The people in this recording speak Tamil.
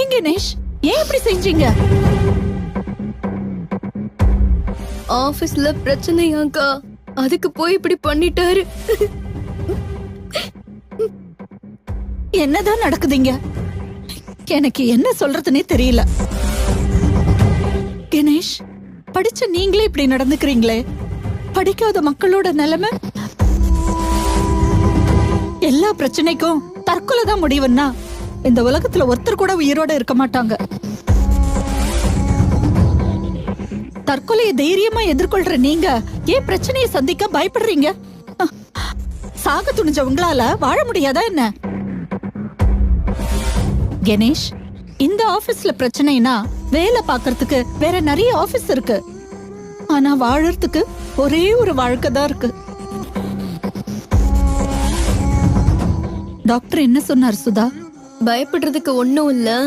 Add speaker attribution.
Speaker 1: ஏன் கணேஷ், ஏன் இப்படி செஞ்சீங்க?
Speaker 2: ஆபீஸ்ல பிரச்சனையாக்கா, அதுக்கு போய் இப்படி பண்ணிட்டாரு.
Speaker 1: என்னதான் நடக்குதுங்க? எனக்கு என்ன சொல்றதுன்னே தெரியல. கணேஷ், படிச்ச நீங்களே இப்படி நடந்துக்கிறீங்களே, படிக்காத மக்களோட நிலைமை. எல்லா பிரச்சனைக்கும் தற்கொலை தான் முடிவுன்னா இந்த உலகத்துல ஒருத்தர் கூட உயிரோட இருக்க மாட்டாங்க. தற்கொலையை தைரியமா எதிர்கொள்ற நீங்க ஏன் பிரச்சனையை சந்திக்க பயப்படுறீங்க? சாக துணிஞ்ச உங்களால வாழ முடியாதா என்ன? கணேஷ், இந்த ஆபீஸ்ல பிரச்சனைனா வேலை பார்க்கறதுக்கு வேற நிறைய ஆபீஸ் இருக்கு. ஆனா வாழறதுக்கு ஒரே ஒரு வாழ்க்கை தான் இருக்கு. டாக்டர் என்ன சொன்னார் சுதா?
Speaker 2: பயப்படுறதுக்கு ஒண்ணும் இல்ல.